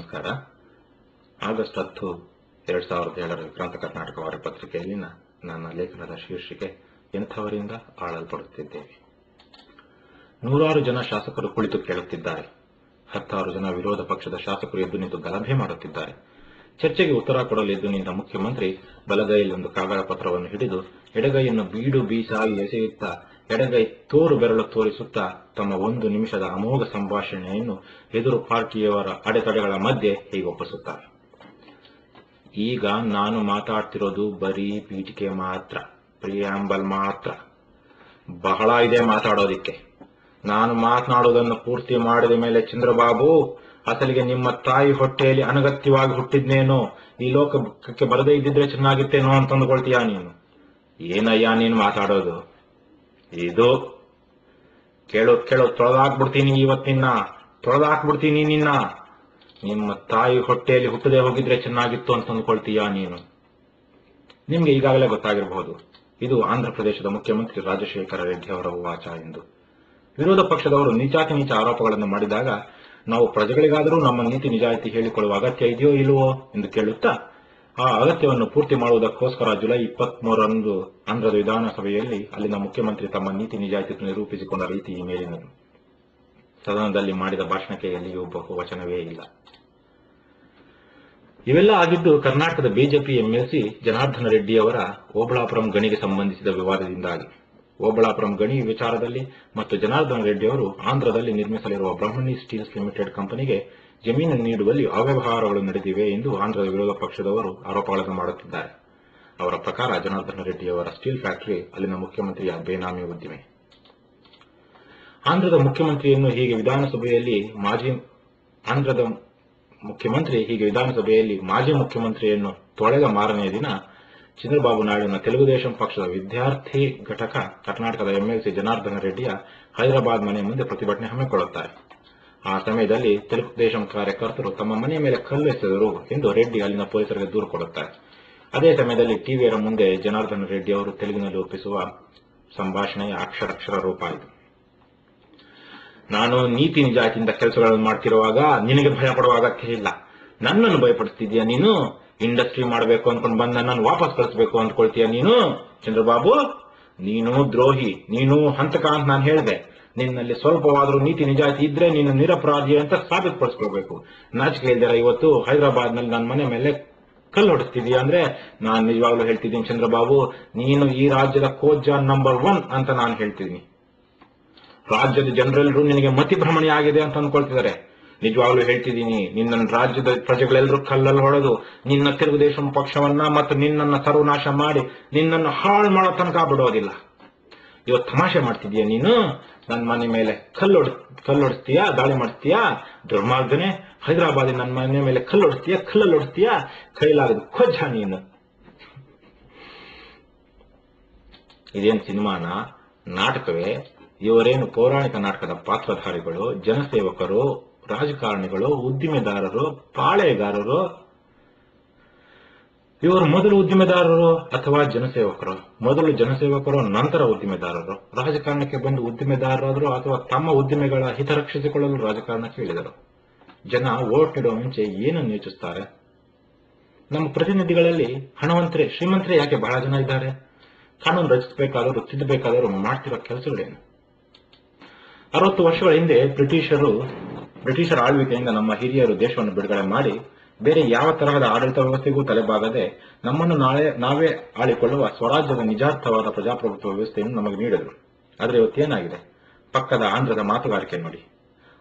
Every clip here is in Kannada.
ನಮಸ್ಕಾರ. ಆಗಸ್ಟ್ 10, 2007 ವಿಕ್ರಾಂತ ಕರ್ನಾಟಕ ವಾರಪತ್ರಿಕೆಯಲ್ಲಿ ನನ್ನ ಲೇಖನದ ಶೀರ್ಷಿಕೆ ಎಂಥವರಿಂದ ಆಳಲ್ಪಡುತ್ತಿದ್ದೇವೆ. ನೂರಾರು ಜನ ಶಾಸಕರು ಕುಳಿತು ಕೇಳುತ್ತಿದ್ದಾರೆ. 10 ಜನ ವಿರೋಧ ಪಕ್ಷದ ಶಾಸಕರು ಎದ್ದು ನಿಂತು ಗಲಭೆ ಮಾಡುತ್ತಿದ್ದಾರೆ. ಚರ್ಚೆಗೆ ಉತ್ತರ ಕೊಡಲು ಎದ್ದು ನಿಂತ ಮುಖ್ಯಮಂತ್ರಿ ಬಲಗೈಯಲ್ಲಿ ಒಂದು ಕಾಗದ ಪತ್ರವನ್ನು ಹಿಡಿದು ಎಡಗೈಯನ್ನು ಬೀಡು ಬೀಸಾಗಿ ಎಸೆಯುತ್ತಾ ಎಡಗೈ ತೋರು ಬೆರಳು ತೋರಿಸುತ್ತಾ ತಮ್ಮ 1 ನಿಮಿಷದ ಅಮೋಘ ಸಂಭಾಷಣೆಯನ್ನು ಎದುರು ಪಾರ್ಟಿಯವರ ಅಡೆತಡೆಗಳ ಮಧ್ಯೆ ಹೀಗೆ ಒಪ್ಪಿಸುತ್ತಾರೆ. ಈಗ ನಾನು ಮಾತಾಡ್ತಿರೋದು ಬರೀ ಪೀಠಿಕೆ ಮಾತ್ರ, ಪ್ರಿಯಾಂಬಲ್ ಮಾತ್ರ. ಬಹಳ ಇದೆ ಮಾತಾಡೋದಿಕ್ಕೆ. ನಾನು ಮಾತನಾಡುವುದನ್ನು ಪೂರ್ತಿ ಮಾಡಿದ ಮೇಲೆ, ಚಂದ್ರಬಾಬು, ಅಸಲಿಗೆ ನಿಮ್ಮ ತಾಯಿ ಹೊಟ್ಟೆಯಲ್ಲಿ ಅನಗತ್ಯವಾಗಿ ಹುಟ್ಟಿದ್ನೇನೋ, ಈ ಲೋಕಕ್ಕೆ ಬರದೇ ಇದ್ದಿದ್ರೆ ಚೆನ್ನಾಗಿತ್ತೇನೋ ಅಂತ ಅಂದ್ಕೊಳ್ತೀಯಾ ನೀನು? ಏನಯ್ಯ ನೀನು ಮಾತಾಡೋದು? ಇದು ಕೇಳೋ ತೊಳೆದಾಕ್ಬಿಡ್ತೀನಿ. ತೊಳೆದಾಕ್ಬಿಡ್ತೀನಿ ನಿನ್ನ. ನಿಮ್ಮ ತಾಯಿ ಹೊಟ್ಟೆಯಲ್ಲಿ ಹುಟ್ಟದೆ ಹೋಗಿದ್ರೆ ಚೆನ್ನಾಗಿತ್ತು ಅಂತ ಅಂದ್ಕೊಳ್ತೀಯಾ ನೀನು? ನಿಮ್ಗೆ ಈಗಾಗಲೇ ಗೊತ್ತಾಗಿರಬಹುದು, ಇದು ಆಂಧ್ರ ಪ್ರದೇಶದ ಮುಖ್ಯಮಂತ್ರಿ ರಾಜಶೇಖರ ರೆಡ್ಡಿ ಅವರ ವಾಚ ಎಂದು. ವಿರೋಧ ಪಕ್ಷದವರು ನೀಚ ಆರೋಪಗಳನ್ನು ಮಾಡಿದಾಗ ನಾವು ಪ್ರಜೆಗಳಿಗಾದರೂ ನಮ್ಮ ನೀತಿ ನಿಜಾಯಿತಿ ಹೇಳಿಕೊಳ್ಳುವ ಅಗತ್ಯ ಇದೆಯೋ ಇಲ್ಲವೋ ಎಂದು ಕೇಳುತ್ತಾ, ಆ ಅಗತ್ಯವನ್ನು ಪೂರ್ತಿ ಮಾಡುವುದಕ್ಕೋಸ್ಕರ ಜುಲೈ 23ರಂದು ಆಂಧ್ರದ ವಿಧಾನಸಭೆಯಲ್ಲಿ ಅಲ್ಲಿನ ಮುಖ್ಯಮಂತ್ರಿ ತಮ್ಮ ನೀತಿ ನಿಜಾಯಿತಿ ನಿರೂಪಿಸಿಕೊಂಡ ರೀತಿ ಈ ಮೇಲಿನದು. ಸದನದಲ್ಲಿ ಮಾಡಿದ ಭಾಷಣಕ್ಕೆ ಎಲ್ಲಿಯೂ ಬಹುವಚನವೇ ಇಲ್ಲ. ಇವೆಲ್ಲ ಆಗಿದ್ದು ಕರ್ನಾಟಕದ ಬಿಜೆಪಿ ಎಂಎಲ್ಸಿ ಜನಾರ್ದನ ರೆಡ್ಡಿ ಅವರ ಓಬಳಾಪುರಂ ಗಣಿಗೆ ಸಂಬಂಧಿಸಿದ ವಿವಾದದಿಂದಾಗಿ. ಓಬಳಾಪುರಂ ಗಣಿ ವಿಚಾರದಲ್ಲಿ ಮತ್ತು ಜನಾರ್ದನ ರೆಡ್ಡಿ ಅವರು ಆಂಧ್ರದಲ್ಲಿ ನಿರ್ಮಿಸಲಿರುವ ಬ್ರಹ್ಮಣಿ ಸ್ಟೀಲ್ಸ್ ಲಿಮಿಟೆಡ್ ಕಂಪನಿಗೆ ಜಮೀನು ನೀಡುವಲ್ಲಿ ಅವ್ಯವಹಾರಗಳು ನಡೆದಿವೆ ಎಂದು ಆಂಧ್ರದ ವಿರೋಧ ಪಕ್ಷದವರು ಆರೋಪಗಳನ್ನು ಮಾಡುತ್ತಿದ್ದಾರೆ. ಅವರ ಪ್ರಕಾರ ಜನಾರ್ದನ ರೆಡ್ಡಿ ಅವರ ಸ್ಟೀಲ್ ಫ್ಯಾಕ್ಟರಿ ಅಲ್ಲಿನ ಮುಖ್ಯಮಂತ್ರಿಯ ಬೇನಾಮಿ ಉದ್ದಿಮೆ. ಆಂಧ್ರದ ಮುಖ್ಯಮಂತ್ರಿಯನ್ನು ಹೀಗೆ ವಿಧಾನಸಭೆಯಲ್ಲಿ ಮಾಜಿ ಮುಖ್ಯಮಂತ್ರಿಯನ್ನು ತೊಳೆದ ಮಾರನೆಯ ದಿನ ಚಂದ್ರಬಾಬು ನಾಯ್ಡುನ ತೆಲುಗುದೇಶಂ ಪಕ್ಷದ ವಿದ್ಯಾರ್ಥಿ ಘಟಕ ಕರ್ನಾಟಕದ ಎಂಎಲ್ಸಿ ಜನಾರ್ದನ ರೆಡ್ಡಿಯ ಹೈದರಾಬಾದ್ ಮನೆ ಮುಂದೆ ಪ್ರತಿಭಟನೆ ಹಮ್ಮಿಕೊಳ್ಳುತ್ತಾರೆ. ಆ ಸಮಯದಲ್ಲಿ ತೆಲುಗುದೇಶಂ ಕಾರ್ಯಕರ್ತರು ತಮ್ಮ ಮನೆಯ ಮೇಲೆ ಕಲ್ಲೆಸೆದರು ಎಂದು ರೆಡ್ಡಿ ಅಲ್ಲಿನ ಪೊಲೀಸರಿಗೆ ದೂರು ಕೊಡುತ್ತಾರೆ. ಅದೇ ಸಮಯದಲ್ಲಿ ಟಿವಿಯರ ಮುಂದೆ ಜನಾರ್ದನ ರೆಡ್ಡಿ ಅವರು ತೆಲುಗಿನಲ್ಲಿ ಒಪ್ಪಿಸುವ ಸಂಭಾಷಣೆಯ ಅಕ್ಷರ ರೂಪ ಇದು. ನಾನು ನೀತಿ ನಿಜಾಯಿತಿಯಿಂದ ಕೆಲಸಗಳನ್ನು ಮಾಡ್ತಿರುವಾಗ ನಿನಗೆ ಭಯ ಪಡುವ ಅಗತ್ಯ ಇಲ್ಲ. ನನ್ನನ್ನು ಭಯಪಡಿಸ್ತಿದ್ಯಾ ನೀನು? ಇಂಡಸ್ಟ್ರಿ ಮಾಡಬೇಕು ಅಂದ್ಕೊಂಡು ಬಂದ ನನ್ನನ್ನು ವಾಪಸ್ ಕಳಿಸಬೇಕು ಅಂದ್ಕೊಳ್ತೀಯ ನೀನು? ಚಂದ್ರಬಾಬು, ನೀನು ದ್ರೋಹಿ, ನೀನು ಹಂತಕ ಅಂತ ನಾನು ಹೇಳಿದೆ. ನಿನ್ನಲ್ಲಿ ಸ್ವಲ್ಪವಾದರೂ ನೀತಿ ನಿಜಾಯಿತಿ ಇದ್ರೆ ನೀನು ನಿರಪರಾಧಿ ಅಂತ ಸಾಬೀತುಪಡಿಸ್ಕೊಳ್ಬೇಕು. ನಾಚಿಕೆ ಇಲ್ದಿರ ಇವತ್ತು ಹೈದರಾಬಾದ್ನಲ್ಲಿ ನನ್ನ ಮನೆ ಮೇಲೆ ಕಲ್ಲು ಹೊಡಿಸ್ತಿದೀಯ ಅಂದ್ರೆ ನಾನು ನಿಜವಾಗ್ಲೂ ಹೇಳ್ತಿದ್ದೀನಿ ಚಂದ್ರಬಾಬು, ನೀನು ಈ ರಾಜ್ಯದ ಕೋಜ ನಂಬರ್ 1 ಅಂತ ನಾನು ಹೇಳ್ತಿದ್ದೀನಿ. ರಾಜ್ಯದ ಜನರೆಲ್ಲರೂ ನಿನಗೆ ಮತಿಭ್ರಮಣೆ ಆಗಿದೆ ಅಂತ ಅಂದ್ಕೊಳ್ತಿದ್ದಾರೆ. ನಿಜವಾಗ್ಲೂ ಹೇಳ್ತಿದ್ದೀನಿ, ನಿನ್ನ ರಾಜ್ಯದ ಪ್ರಜೆಗಳೆಲ್ಲರೂ ಕಲ್ಲಲ್ಲಿ ಹೊಡೆದು ನಿನ್ನ ತೆಲುಗುದೇಶಂ ಪಕ್ಷವನ್ನ ಮತ್ತು ನಿನ್ನನ್ನು ಸರ್ವನಾಶ ಮಾಡಿ ನಿನ್ನನ್ನು ಹಾಳು ಮಾಡೋ ತನಕ ಬಿಡೋದಿಲ್ಲ. ಇವತ್ತು ತಮಾಷೆ ಮಾಡ್ತಿದೀಯ ನೀನು? ನನ್ನ ಮನೆ ಮೇಲೆ ಕಲ್ಲೊಡಿಸ್ತೀಯಾ? ದಾಳಿ ಮಾಡ್ತೀಯಾ? ದುರ್ಮಾರ್ಗನೆ, ಹೈದರಾಬಾದಿ ನನ್ನ ಮನೆ ಮೇಲೆ ಕಲ್ಲಲ್ಲಿ ಹೊಡಿಸ್ತೀಯಾ? ಕೈಲಾಗದು ಕೊಜ್ಜ ನೀನು. ಇದೇನು ಸಿನಿಮಾನ? ನಾಟಕವೇ? ಇವರೇನು ಪೌರಾಣಿಕ ನಾಟಕದ ಪಾತ್ರಧಾರಿಗಳು, ಜನಸೇವಕರು, ರಾಜಕಾರಣಿಗಳು, ಉದ್ದಿಮೆದಾರರು, ಪಾಳೆಗಾರರು? ಇವರು ಮೊದಲು ಉದ್ದಿಮೆದಾರರು ಅಥವಾ ಜನಸೇವಕರು? ಮೊದಲು ಜನಸೇವಕರು, ನಂತರ ಉದ್ದಿಮೆದಾರರು. ರಾಜಕಾರಣಕ್ಕೆ ಬಂದು ಉದ್ದಿಮೆದಾರರಾದರು ಅಥವಾ ತಮ್ಮ ಉದ್ದಿಮೆಗಳ ಹಿತ ರಕ್ಷಿಸಿಕೊಳ್ಳಲು ರಾಜಕಾರಣಕ್ಕೆ ಇಳಿದರು. ಜನ ವೋಟ್ ನೀಡುವ ಮುಂಚೆ ಏನನ್ನು ಯೋಚಿಸುತ್ತಾರೆ? ನಮ್ಮ ಪ್ರತಿನಿಧಿಗಳಲ್ಲಿ ಹಣವಂತರೇ, ಶ್ರೀಮಂತರೇ ಯಾಕೆ ಬಹಳ ಜನ ಇದ್ದಾರೆ? ಕಾನೂನು ರಚಿಸಬೇಕಾದವರು, ತಿದ್ದಬೇಕಾದವರು ಮಾಡ್ತಿರೋ ಕೆಲಸಗಳೇನು? 60 ವರ್ಷಗಳ ಹಿಂದೆ ಬ್ರಿಟಿಷರ ಆಳ್ವಿಕೆಯಿಂದ ನಮ್ಮ ಹಿರಿಯರು ದೇಶವನ್ನು ಬಿಡುಗಡೆ ಮಾಡಿ ಬೇರೆ ಯಾವ ತರಹದ ಆಡಳಿತ ವ್ಯವಸ್ಥೆಗೂ ತಲೆಬಾಗದೆ ನಮ್ಮನ್ನು ನಾವೇ ಆಳಿಕೊಳ್ಳುವ ಸ್ವರಾಜ್ಯದ ನಿಜಾರ್ಥವಾದ ಪ್ರಜಾಪ್ರಭುತ್ವ ವ್ಯವಸ್ಥೆಯನ್ನು ನಮಗೆ ನೀಡಿದರು. ಆದರೆ ಇವತ್ತೇನಾಗಿದೆ? ಪಕ್ಕದ ಆಂಧ್ರದ ಮಾತುಗಾರಿಕೆ ನೋಡಿ.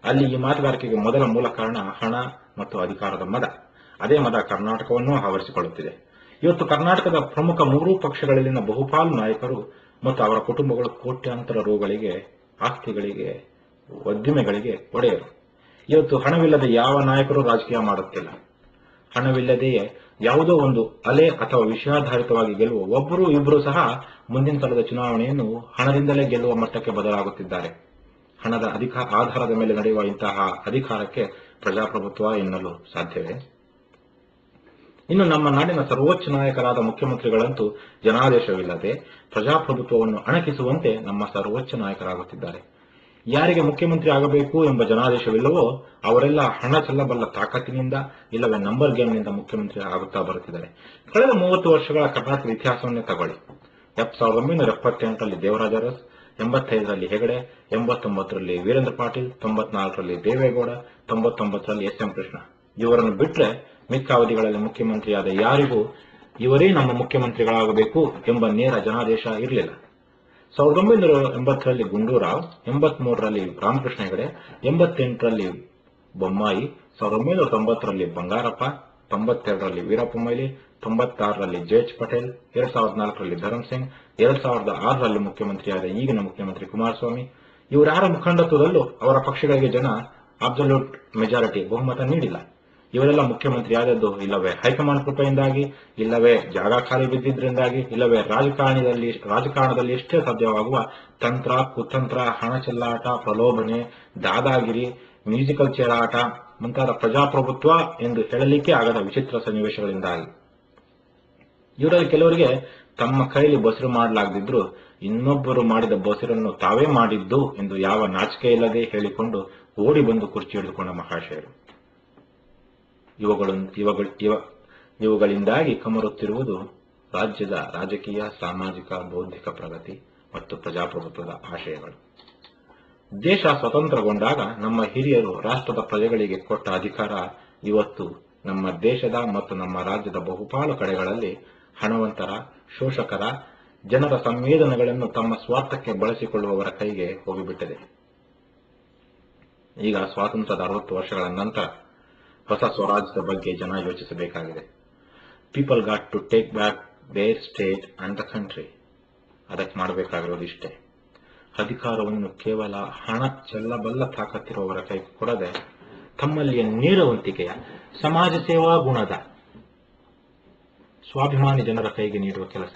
ಅಲ್ಲಿ ಈ ಮಾತುಗಾರಿಕೆಗೆ ಮೊದಲ ಮೂಲ ಕಾರಣ ಹಣ ಮತ್ತು ಅಧಿಕಾರದ ಮದ. ಅದೇ ಮದ ಕರ್ನಾಟಕವನ್ನೂ ಆವರಿಸಿಕೊಳ್ಳುತ್ತಿದೆ. ಇವತ್ತು ಕರ್ನಾಟಕದ ಪ್ರಮುಖ 3 ಪಕ್ಷಗಳಲ್ಲಿನ ಬಹುಪಾಲು ನಾಯಕರು ಮತ್ತು ಅವರ ಕುಟುಂಬಗಳು ಕೋಟ್ಯಾಂತರ ರೂಗಳಿಗೆ, ಆಸ್ತಿಗಳಿಗೆ, ಉದ್ದಿಮೆಗಳಿಗೆ ಒಡೆಯರು. ಇವತ್ತು ಹಣವಿಲ್ಲದೆ ಯಾವ ನಾಯಕರು ರಾಜಕೀಯ ಮಾಡುತ್ತಿಲ್ಲ. ಹಣವಿಲ್ಲದೆಯೇ ಯಾವುದೋ ಒಂದು ಅಲೆ ಅಥವಾ ವಿಷಯಾಧಾರಿತವಾಗಿ ಗೆಲ್ಲುವ ಒಬ್ಬರು ಇಬ್ಬರು ಸಹ ಮುಂದಿನ ಸಲದ ಚುನಾವಣೆಯನ್ನು ಹಣದಿಂದಲೇ ಗೆಲ್ಲುವ ಮಟ್ಟಕ್ಕೆ ಬದಲಾಗುತ್ತಿದ್ದಾರೆ. ಹಣದ ಆಧಾರದ ಮೇಲೆ ನಡೆಯುವ ಇಂತಹ ಅಧಿಕಾರಕ್ಕೆ ಪ್ರಜಾಪ್ರಭುತ್ವ ಎನ್ನಲು ಸಾಧ್ಯವೇ? ಇನ್ನು ನಮ್ಮ ನಾಡಿನ ಸರ್ವೋಚ್ಚ ನಾಯಕರಾದ ಮುಖ್ಯಮಂತ್ರಿಗಳಂತೂ ಜನಾದೇಶವಿಲ್ಲದೆ ಪ್ರಜಾಪ್ರಭುತ್ವವನ್ನು ಅಣಕಿಸುವಂತೆ ನಮ್ಮ ಸರ್ವೋಚ್ಚ ನಾಯಕರಾಗುತ್ತಿದ್ದಾರೆ. ಯಾರಿಗೆ ಮುಖ್ಯಮಂತ್ರಿ ಆಗಬೇಕು ಎಂಬ ಜನಾದೇಶವಿಲ್ಲವೋ ಅವರೆಲ್ಲ ಹಣ ಚೆಲ್ಲಬಲ್ಲ ತಾಕತ್ತಿನಿಂದ ಇಲ್ಲವೇ ನಂಬರ್ ಗೇಮ್ನಿಂದ ಮುಖ್ಯಮಂತ್ರಿ ಆಗುತ್ತಾ ಬರುತ್ತಿದ್ದಾರೆ. ಕಳೆದ 30 ವರ್ಷಗಳ ಕರ್ನಾಟಕದ ಇತಿಹಾಸವನ್ನೇ ತಗೊಳ್ಳಿ. 1978ರಲ್ಲಿ ದೇವರಾಜ ಅರಸ್, 85ರಲ್ಲಿ ಹೆಗಡೆ, 89ರಲ್ಲಿ ವೀರೇಂದ್ರ ಪಾಟೀಲ್, 94ರಲ್ಲಿ ದೇವೇಗೌಡ, 99ರಲ್ಲಿ ಎಸ್.ಎಂ. ಕೃಷ್ಣ. ಇವರನ್ನು ಬಿಟ್ರೆ ಮಿಕ್ಕ ಅವಧಿಗಳಲ್ಲಿ ಮುಖ್ಯಮಂತ್ರಿಯಾದ ಯಾರಿಗೂ ಇವರೇ ನಮ್ಮ ಮುಖ್ಯಮಂತ್ರಿಗಳಾಗಬೇಕು ಎಂಬ ನೇರ ಜನಾದೇಶ ಇರಲಿಲ್ಲ. 1980ರಲ್ಲಿ ಗುಂಡೂರಾವ್, 83ರಲ್ಲಿ ರಾಮಕೃಷ್ಣ ಹೆಗಡೆ, 88ರಲ್ಲಿ ಬೊಮ್ಮಾಯಿ, 1990ರಲ್ಲಿ ಬಂಗಾರಪ್ಪ, 92ರಲ್ಲಿ ವೀರಪ್ಪ ಮೊಯ್ಲಿ, 96ರಲ್ಲಿ ಜೆ.ಎಚ್. ಪಟೇಲ್, 2004ರಲ್ಲಿ ಧರಮ್ ಸಿಂಗ್, 2006ರಲ್ಲಿ ಮುಖ್ಯಮಂತ್ರಿಯಾದ ಈಗಿನ ಮುಖ್ಯಮಂತ್ರಿ ಕುಮಾರಸ್ವಾಮಿ. ಇವರ್ಯಾರ ಮುಖಂಡತ್ವದಲ್ಲೂ ಅವರ ಪಕ್ಷಗಳಿಗೆ ಜನ ಅಬ್ಸಲ್ಯೂಟ್ ಮೆಜಾರಿಟಿ ಬಹುಮತ ನೀಡಿಲ್ಲ. ಇವರೆಲ್ಲ ಮುಖ್ಯಮಂತ್ರಿಯಾದದ್ದು ಇಲ್ಲವೇ ಹೈಕಮಾಂಡ್ ಕೃಪೆಯಿಂದಾಗಿ, ಇಲ್ಲವೇ ಜಾಗ ಖಾಲಿ ಬಿದ್ದಿದ್ರಿಂದಾಗಿ, ಇಲ್ಲವೇ ರಾಜಕಾರಣದಲ್ಲಿ ಎಷ್ಟೇ ಸಾಧ್ಯವಾಗುವ ತಂತ್ರ, ಕುತಂತ್ರ, ಹಣ ಚೆಲ್ಲಾಟ, ಪ್ರಲೋಭನೆ, ದಾದಾಗಿರಿ, ಮ್ಯೂಸಿಕಲ್ ಚೇರ್ ಆಟ ಮುಂತಾದ ಪ್ರಜಾಪ್ರಭುತ್ವ ಎಂದು ಹೇಳಲಿಕ್ಕೆ ಆಗದ ವಿಚಿತ್ರ ಸನ್ನಿವೇಶಗಳಿಂದಾಗಿ. ಇವರಲ್ಲಿ ಕೆಲವರಿಗೆ ತಮ್ಮ ಕೈಲಿ ಬಸಿರು ಮಾಡಲಾಗದಿದ್ರೂ ಇನ್ನೊಬ್ಬರು ಮಾಡಿದ ಬಸಿರನ್ನು ತಾವೇ ಮಾಡಿದ್ದು ಎಂದು ಯಾವ ನಾಚಿಕೆ ಇಲ್ಲದೆ ಹೇಳಿಕೊಂಡು ಓಡಿ ಬಂದು ಕುರ್ಚಿ ಹಿಡಿದುಕೊಂಡ ಮಹಾಶಯರು. ಇವುಗಳಿಂದಾಗಿ ಕಮರುತ್ತಿರುವುದು ರಾಜ್ಯದ ರಾಜಕೀಯ, ಸಾಮಾಜಿಕ, ಬೌದ್ಧಿಕ ಪ್ರಗತಿ ಮತ್ತು ಪ್ರಜಾಪ್ರಭುತ್ವದ ಆಶಯಗಳು. ದೇಶ ಸ್ವತಂತ್ರಗೊಂಡಾಗ ನಮ್ಮ ಹಿರಿಯರು ರಾಷ್ಟ್ರದ ಪ್ರಜೆಗಳಿಗೆ ಕೊಟ್ಟ ಅಧಿಕಾರ ಇವತ್ತು ನಮ್ಮ ದೇಶದ ಮತ್ತು ನಮ್ಮ ರಾಜ್ಯದ ಬಹುಪಾಲು ಕಡೆಗಳಲ್ಲಿ ಹಣವಂತರ, ಶೋಷಕರ, ಜನರ ಸಂವೇದನೆಗಳನ್ನು ತಮ್ಮ ಸ್ವಾರ್ಥಕ್ಕೆ ಬಳಸಿಕೊಳ್ಳುವವರ ಕೈಗೆ ಹೋಗಿಬಿಟ್ಟಿದೆ. ಈಗ ಸ್ವಾತಂತ್ರ್ಯದ 60 ವರ್ಷಗಳ ನಂತರ ಹೊಸ ಸ್ವರಾಜ್ಯದ ಬಗ್ಗೆ ಜನ ಯೋಚಿಸಬೇಕಾಗಿದೆ. People got to take back their state and the country. ಅದಕ್ಕೆ ಮಾಡಬೇಕಾಗಿರೋದು ಇಷ್ಟೇ. ಅಧಿಕಾರವನ್ನು ಕೇವಲ ಹಣ ಚೆಲ್ಲಬಲ್ಲ ತಾಕತ್ತಿರುವವರ ಕೈ ಕೊಡದೆ ತಮ್ಮಲ್ಲಿಯ ನೇರವಂತಿಕೆಯ, ಸಮಾಜ ಸೇವಾ ಗುಣದ, ಸ್ವಾಭಿಮಾನಿ ಜನರ ಕೈಗೆ ನೀಡುವ ಕೆಲಸ.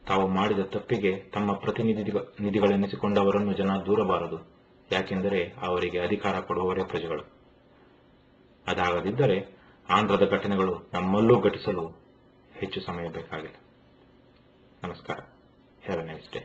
ತಾವು ಮಾಡಿದ ತಪ್ಪಿಗೆ ತಮ್ಮ ಪ್ರತಿನಿಧಿಗಳೆನಿಸಿಕೊಂಡವರನ್ನು ಜನ ದೂರಬಾರದು. ಯಾಕೆಂದರೆ ಅವರಿಗೆ ಅಧಿಕಾರ ಕೊಡುವವರೇ ಪ್ರಜೆಗಳು. ಅದಾಗದಿದ್ದರೆ ಆಂಧ್ರದ ಘಟನೆಗಳು ನಮ್ಮಲ್ಲೂ ಘಟಿಸಲು ಹೆಚ್ಚು ಸಮಯ ಬೇಕಾಗಿಲ್ಲ. ನಮಸ್ಕಾರ. Have A nice day.